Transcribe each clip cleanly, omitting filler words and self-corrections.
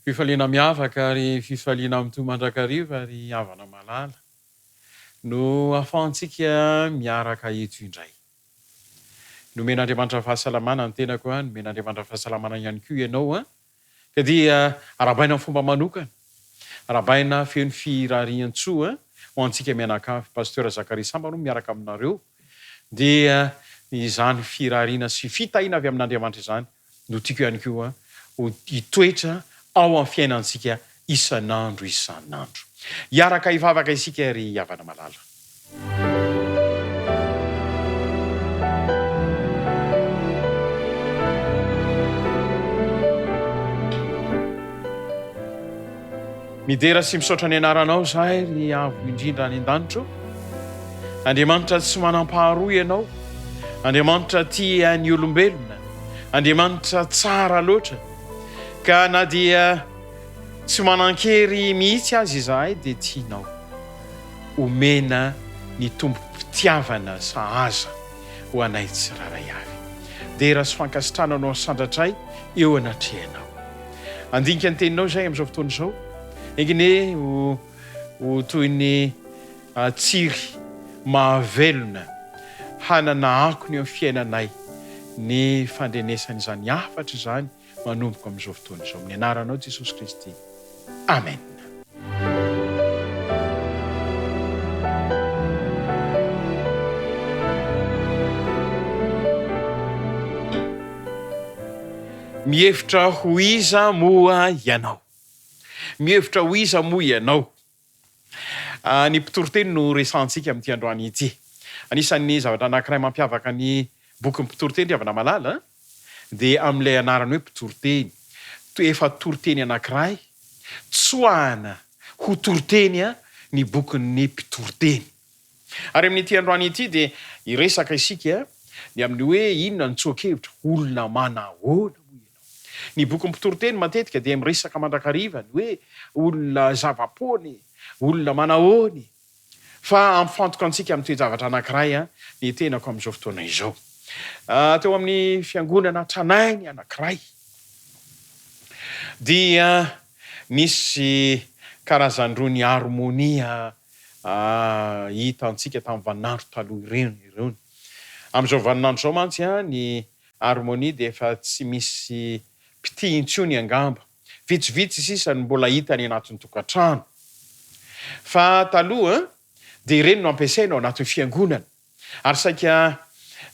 Fifaliana miavaka ary fifaliana amin'ny tomandrakariva ary havana malala no ahafahantsika miaraka eto indray. Nomen'Andriamanitra fahasalamana ny tenako a, nomen'Andriamanitra fahasalamana ihany koa ianao a, ka dia arabaina amin'ny fomba manokana, arabaina feno firarian-tsoa ho antsika mianakavy. Pasteur Samabany miaraka aminareo, dia izany firariana sy fitahiana avy amin'Andriamanitra izany no tiako ihany koa ho hitoetra ao amin'ny fiainantsika isan'andro isan'andro. Hiaraka hivavaka isika ary havana malala. Midera sy misaotra ny anaranao zahay ry avo indrindra any an-danitro. Andriamanitra tsy manam-paharoa ianao, Andriamanitra tia ny olombelona, Andriamanitra tsara loatra, ka na dia tsy manan-kery mihitsy azy izahay dia tianao omena ny tombo-pitiavana sahaza ho anay tsiraray avy. Dera sy fankasitrananao ny sandratray eo anatrehanao. Andinika ny teninao zay amin'izao fotoana izao, engine ho toy ny tsiry mahavelona hanana akony eo amin'ny fiainanay ny fandrenesana izany hafatra izany manomboka amin'izao fotoana izao. Amin'ny anaranao Jesosy Kristy. Amen. Mihevitra ho iza moa ianao. Mihevitra ho iza moa ianao. Ny mpitoroteny no resantsika amin'ity androany ity. Anisan'ny zavatra anankiray mampiavaka ny bokin'ny mpitoroteny havana malala dia amin'ilay anarany hoe mpitoroteny. Efa toroteny anankiray tsoahana ho toroteny ny bokin'ny mpitoroteny. Ary amin'ity androany ity dia iresaka isika ny amin'ny hoe inona ny tsoakevitra, olona manahoana moa ianao. Ny bokin'ny mpitoroteny matetika dia miresaka mandrakariva ny hoe olona zava-pony, olona manahoany. Fa ampifantoka antsika amin'ny toe-javatra anankiray ny tenako amin'izao fotoana izao. Teo amin'ny fiangonana tranainy anankiray dia misy karazan'irony harmonia hitantsika tamin'ny vaninandro taloha ireny. Amin'izao vaninandro izao mantsy ny harmonia dia efa tsy misy mpitihintsony angamba. Vitsivitsy sisa ny mbola hita any anatin'ny tokantrano. Fa taloha dia ireny no ampiasaina ao anatin'ny fiangonana. Ary saika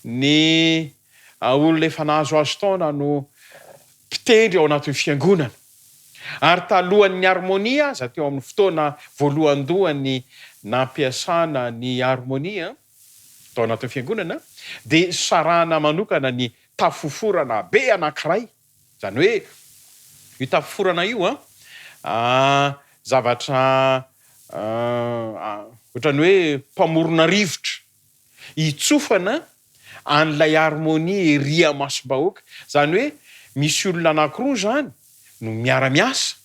ny olona efa nahazoazo taona no mpitendry ao anatin'ny fiangonana. Ary talohan'ny harmonia aza teo amin'ny fotoana voalohan-dohany nampiasana ny harmonia tao anatin'ny fiangonana dia sarana manokana ny tafoforana be anankiray. Zany hoe io tafoforana io zavatra ohatrany hoe mpamorona rivotra hitsofana an'ilay harmonia ery masom-bahoaka. Zany hoe misy olona anankiroa zany no miara-miasa.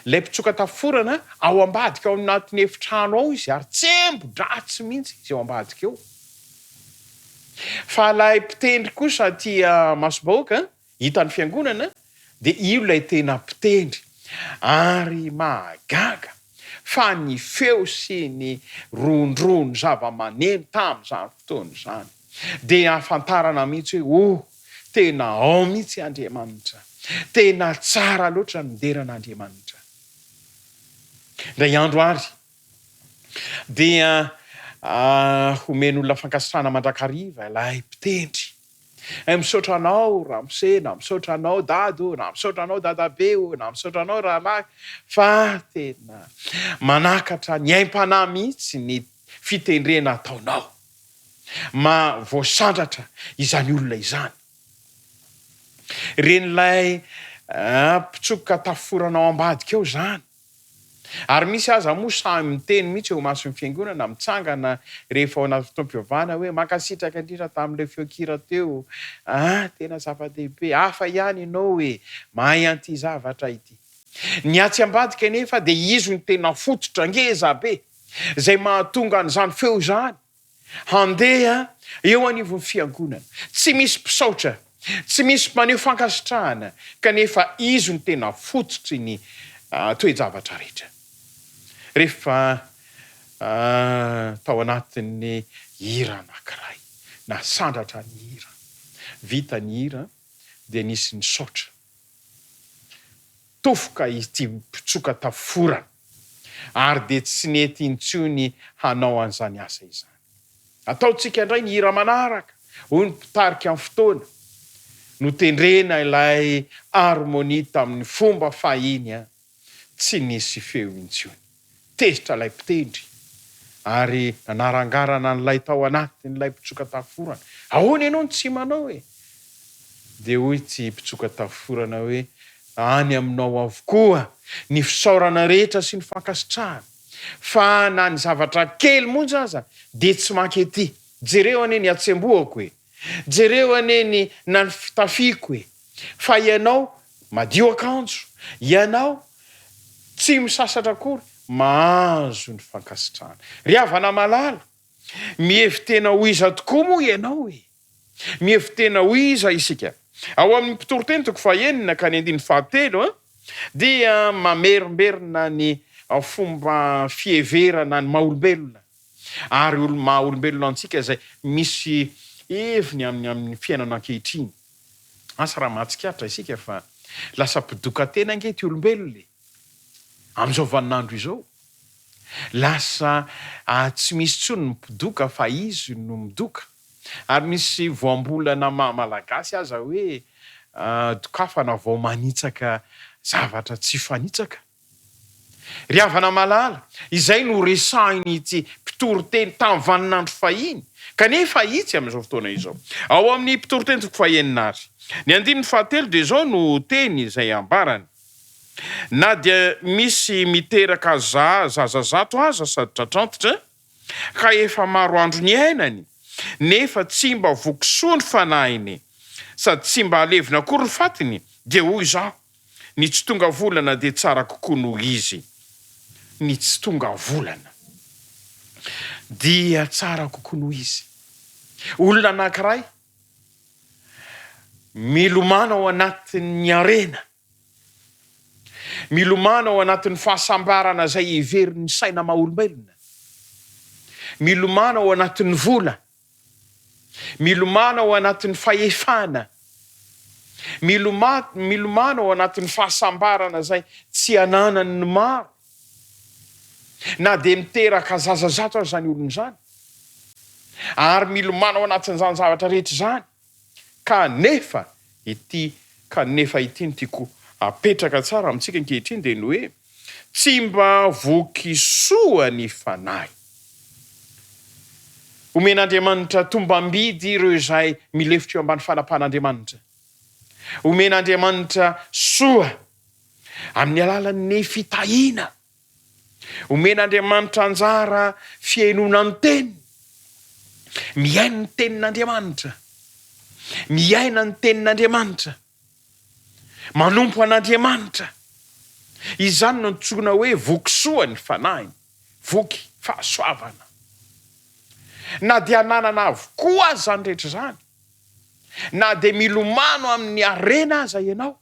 Ilay mpitsoka tafoforana ao ambadika ao anatin'ny efitrano ao izy ary tsembo-dratsy mihitsy izy ao ambadika eo. Fa ilay mpitendry kosa tia masom-bahoaka hitan'ny fiangonana dia io ilay tena mpitendry. Ary mahagaga fa ny feo sy ny rondrono zava-maneno tamin'izany fotoana izany dia ahafantarana mihitsy hoe tena ao mihitsy Andriamanitra, tena tsara loatra ny mideran'Andriamanitra. Indray andro ary dia homen'olona fankasitrahana mandrakariva ilay mpitendry. Misaotra anao ramose, na misaotra anao dado, na misaotra anao dadabe, na misaotra anao rahalahy, fa tena manakatra ny aim-panahy mihitsy ny fitendrena ataonao. Voasandratra izany olona izany. Ren'ilay mpitsoka tafoforana ao ambadika eo zany. Ary misy aza moa samy miteny mihitsy eo mason'ny fiangonana mitsangana rehefa ao anaty fotoam-pivavahana hoe mankasitraka indrindra tamin'ilay feokira teo. Tena zava-dehibe, hafa ihany ianao hoe mahay an'ity zavatra ity. Ny atsy ambadika nefa dia izy ny tena fototra ngeza be izay mahatonga an'izany feo zany handeha eo anivon'ny fiangonana. Tsy misy mpisaotra, tsy misy maneho fankasitrahana, kanefa izy ny tena fototry ny toe-javatra rehetra. Rehefa tao anatin'ny hira anankiray, na sandratra ny hira, vita ny hira dia nisy ny saotra. Tofoka ity mpitsoka taforana ary dia tsy nety intsony hanao an'izany asa izany. Ataontsika indray ny hira manaraka, hoy ny mpitarika amin'ny fotoana, no tendrena ilay harmonie tamin'ny fomba fahiny, tsy nisy feo intsony. Tezitra ilay mpitendry ary nanarangarana n'ilay tao anatin'ilay mpitsoka taforana. Ahoana ianao no tsy manao e? Dia hoy ty mpitsoka taforana hoe, any aminao avokoa ny fisaorana rehetra sy ny fankasitrahana. Fa na ny zavatra kely monja aza dia tsy mankety. Jereo ane ny atsemboako e, jereo ane ny na ny fitafiako e. Fa ianao madio akanjo, ianao tsy misasatra akory, mahazo ny fankasitrahana. Ry havana malala, mihevy tena ho iza tokoa moa ianao e. Mihevy tena ho iza isika. Ao amin'ny mpitoroteny toko fahaenina ka ny 17 dia mamerimberina ny fomba fieverana ny maha-olombelona. Ary maha-olombelona antsika izay misy heviny amin'ny fiainana ankehitriny. Asa raha mahatsikatra isika fa lasa mpidoka tena ange ty olombelona amin'izao vaninandro izao. Lasa tsy misy tsony ny mpidoka fa izy no midoka. Ary misy voambolana malagasy aza hoe dokafana vao manitsaka zavatra tsy fanitsaka. Ry havana malala, izay no resahiny ity mpitoroteny tamin'ny vaninandro fahiny, kanefa itsy amin'izao fotoana izao. Ao amin'ny mpitoroteny toko fahaenina ary, ny 17 dia izao no teny izay ambarany. Na dia misy miteraka zazazato aza sady tratrantitra, ka efa maro andro ny ainany, nefa tsy mba vokisoa ny fanahiny, sady tsy mba alevina akory ny fatiny, dia hoy izaho, ny tsy tonga volana dia tsara kokoa noho izy. Ny tsy tonga volana dia tsara kokoa noho izy. Olona anankiray milomana ao anatin'ny arena, milomana ao anatin'ny fahasambarana izay iverin'ny saina maha-olombelona, milomana ao anatin'ny vola, milomana ao anatin'ny fahefana, milomana ao anatin'ny fahasambarana izay tsy ananany ny maro. Na dia miteraka zazazato azy zany olona izany, ary milomana ao anatin'izany zavatra rehetra zany, kanefa ity no tiako apetraka tsara amintsika ankehitriny dia ny hoe tsy mba vokisoa ny fanahy. Omen'Andriamanitra tombam-bidy ireo izay milefitra eo ambany fanapahan'Andriamanitra. Omen'Andriamanitra soa amin'ny alalan'ny fitahiana. Omen'Andriamanitra anjara fiainona ny teny. Miaina ny tenin'Andriamanitra, miaina ny tenin'Andriamanitra, manompo an'Andriamanitra. Izany no antsoina hoe vokisoa ny fanahiny, voky fahasoavana. Na dia nanana avokoa azy zany rehetra zany, na dia milomano amin'ny arena aza ianao,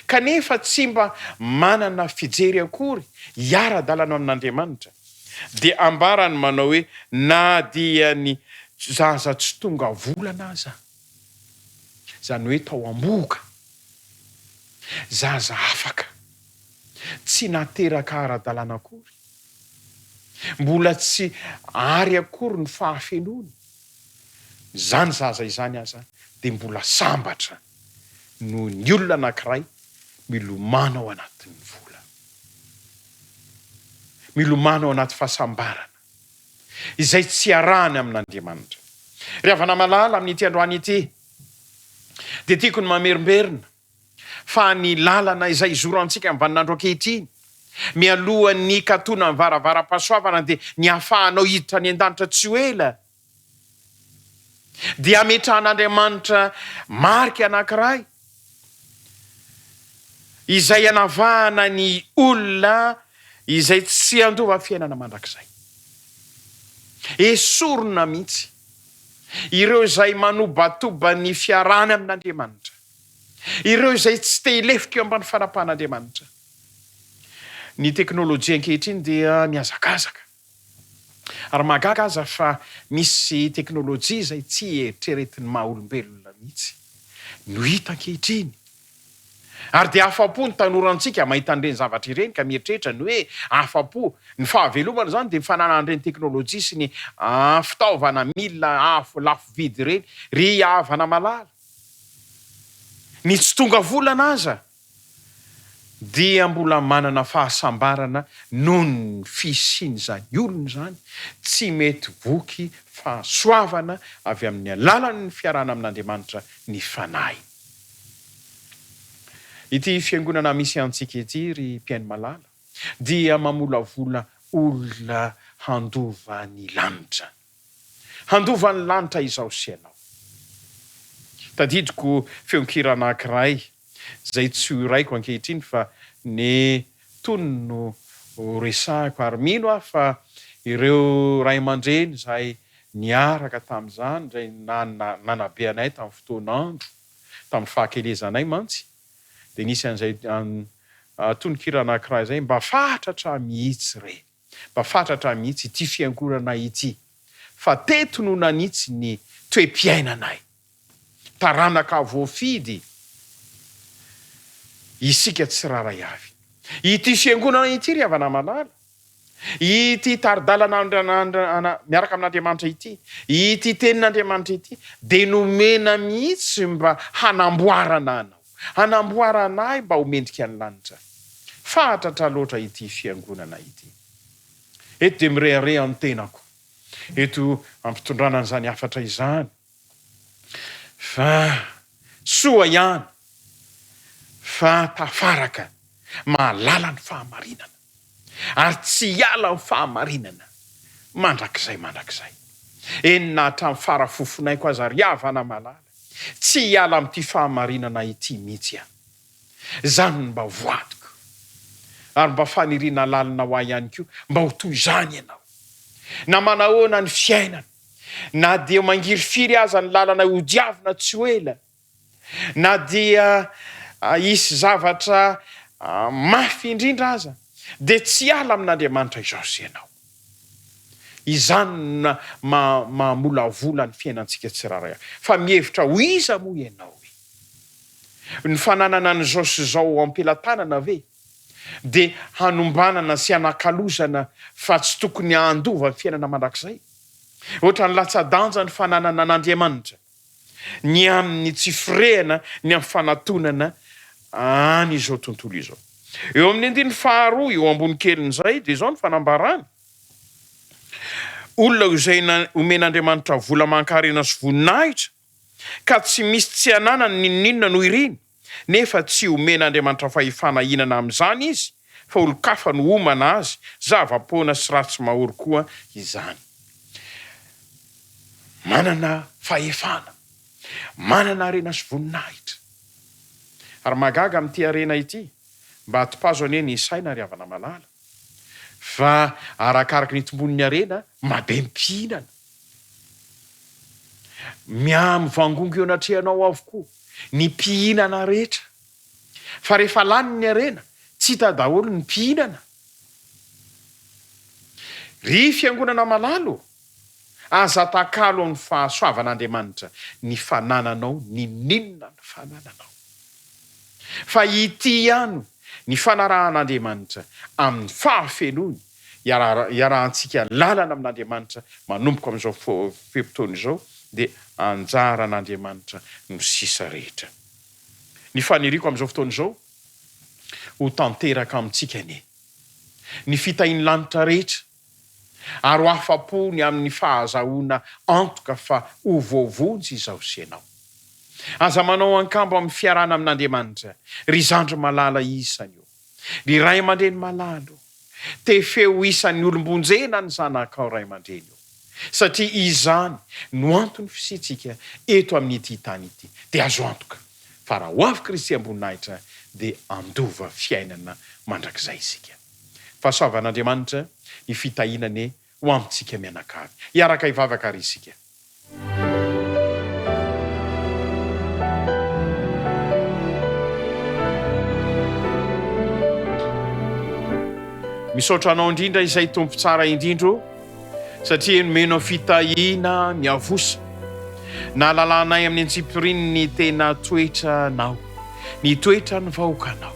kanefa tsy mba manana fijery akory hiara-dalana amin'Andriamanitra, dia ambarany manao hoe na dia ny zaza tsy tonga volana aza, zany hoe tao amboka, zaza afaka, tsy nateraka ara-dalana akory, mbola tsy ary akory ny fahafenony, zany zaza izany aza dia mbola sambatra no ny olona anankiray milomana ao anatin'ny vola, milomana ao anaty fahasambarana izay tsy arahany amin'Andriamanitra. Ry havana malala amin'ity androany ity, dia tiako ny mamerimberina fa ny lalana izay izorantsika amin'ny vaninandro ankehitriny, mialohan'ny katona ny varavara-pahasoavana dia ny hahafahanao hiditra ny an-danitra tsy ho ela, dia ametrahan'Andriamanitra marika anankiray izay anavahana ny olona izay tsy andova fiainana mandrakizay. Esorona mihitsy ireo izay manobatoba ny fiarany amin'Andriamanitra, ireo izay tsy te hilefika eo ambany fanapahan'Andriamanitra. Ny teknôlôjia ankehitriny dia miazakazaka, ary mahagaga aza fa misy teknôlôjia izay tsy eritreretin'ny maha-olombelona mihitsy no hita ankehitriny. Ary dia afa-po ny tanorantsika mahita an'ireny zavatra ireny ka mieritreritra ny hoe afa-po. Ny fahavelomana zany dia fananan'ireny teknôlôjia sy ny fitaovana milina lafo vidy ireny ry havana malala. Ny tsy tonga volana aza dia mbola manana fahasambarana noho ny fisian'izany olona zany tsy mety voky fahasoavana avy amin'ny alalan'ny fiarana amin'Andriamanitra ny fanahy. Ity fiangonana misy antsika ity ry mpiaino malala dia mamolavola olona handova ny lanitra. Handova ny lanitra izao sy ianao. Tadidiko feonkira anankiray izay tsy horaiko ankehitriny fa ny tonony no resahako, ary mino aho fa ireo ray aman-dreny izay niaraka tamin'izany izay nanabe anay tamin'ny fotoan'andro tamin'ny fahakelezanay mantsy, dia nisy an'izay tononkira anankiray izay mba fatratra mihitsy re, mba fatratra mihitsy ity fiangonana ity, fa teto no nanitsy ny toe-piainanay. Taranaka voafidy isika tsy raray avy. Ity fiangonana ity ry havana malala, ity taridalana miaraka amin'Andriamanitra ity, ity tenin'Andriamanitra ity dia nomena mihitsy mba hanamboarana anao, hanamboarana ahy mba homendrika ny lanitra. Fatratra loatra ity fiangonana ity. Eto dia mirehare amin'ny tenako eto ampitondrana an'izany hafatra izany, fa soa ihany fa tafaraka mahalala ny fahamarinana, ary tsy hiala ny fahamarinana mandrakizay. Enina hatramin'ny farafofonaiko aza ry havana malala, tsy hiala amin'ity fahamarinana ity mihitsy aho. Zany mba voatiko, ary mba faniriana lalina ho ahy ihany koa mba ho toy izany ianao. Na manahoana ny fiainana, na dia mangiry firy aza ny lalana ho diavina tsy ho ela, na dia hisy zavatra mafy indrindra aza, dia tsy hiala amin'Andriamanitra izao sy ianao. Izany mamolavola ny fiainantsika tsiraray, fa mihevitra ho iza moa ianao e? Ny fananana n'izao sy izao ampelantanana ve dia hanombanana sy hanakalozana fa tsy tokony handova ny fiainana mandrakizay? Ohatra ny latsa-danja ny fananana an'Andriamanitra, ny amin'ny tsy firehana, ny amin'ny fanatonana an'izao tontolo izao. Eo amin'ny andiny faharoa eo ambony kelin'izay dia izao ny fanambarana. Olona izay omen'Andriamanitra vola mankarena sy voninahitra ka tsy misy tsy ananany ninninona noho ireny, nefa tsy omen'Andriamanitra fahefana hinana amin'izany izy, fa olo-kafa no homana azy, zava-poana sy ratsy mahory koa izany. Manana fahefana, manana harena sy voninahitra. Ary magaga amin'ity harena ity mba hatopazo anie ny saina ry havana malala, fa arakaraka ny tombon'ny harena mabe mpihinana. Mivangongo eo anatrehanao avokoa ny mpihinana rehetra, fa rehefa lany ny harena tsy hita daholo ny mpihinana. Ry fiangonana malalo, aza takalo amin'ny fahasoavan'Andriamanitra ny fanananao, ny ninona ny fanananao. Fa ity ihany ny fanarahan'Andriamanitra amin'ny fahafenony iarahantsika lalana amin'Andriamanitra manomboka amin'izao fotoana izao, dia anjaran'Andriamanitra no sisa rehetra. Ny faniriko amin'izao fotoana izao ho tanteraka amintsika ny fitahin'ny lanitra rehetra, ary ho afa-po ny amin'ny fahazahoana antoka fa ho voavonjy izao sy ianao. Aza manao ankambo amin'ny fiarana amin'Andriamanitra ry zandry malala isany io, ry ray aman-dreny malalo, te feo isan'ny olombonjena ny zanakao ray aman-dreny io, satria izany no antony fisitsika eto amin'ity tany ity. Dia azo antoka fa raha ho avy Kristy amboninahitra dia andova fiainana mandrakizay isika. Fahasoavan'Andriamanitra ny fitahinany ho amintsika mianakavy. Iaraka hivavaka ary isika. Misaotra anao indrindra izay tompo tsara indrindro, satria nomenao fitahina miavosa. Nahalalanay amin'ny antsipiriny ny tena toetranao, ny toetra ny vahoakanao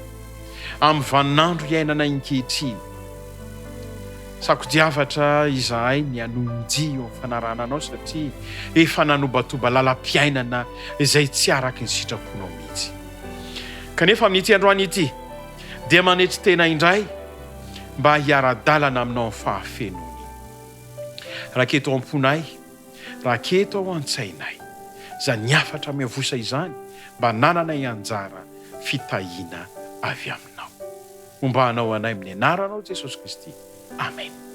amin'ny vaninandro iainana ankehitriny. Sakodiavatra izahay ny hanonjy eo amin'ny fanarananao, satria efa nanobatoba lalam-piainana izay tsy araky ny sitraponao mihitsy. Kanefa amin'ity androany ity dia manetry tena indray mba hiara-dalana aminao amin'ny fahafenony. Raketo ao am-ponay, raketo ao an-tsainay, izany afatra miavosa izany mba nanana anjara fitahiana avy aminao. Ombanao anay amin'ny anaranao Jesosy Kristy. Amen.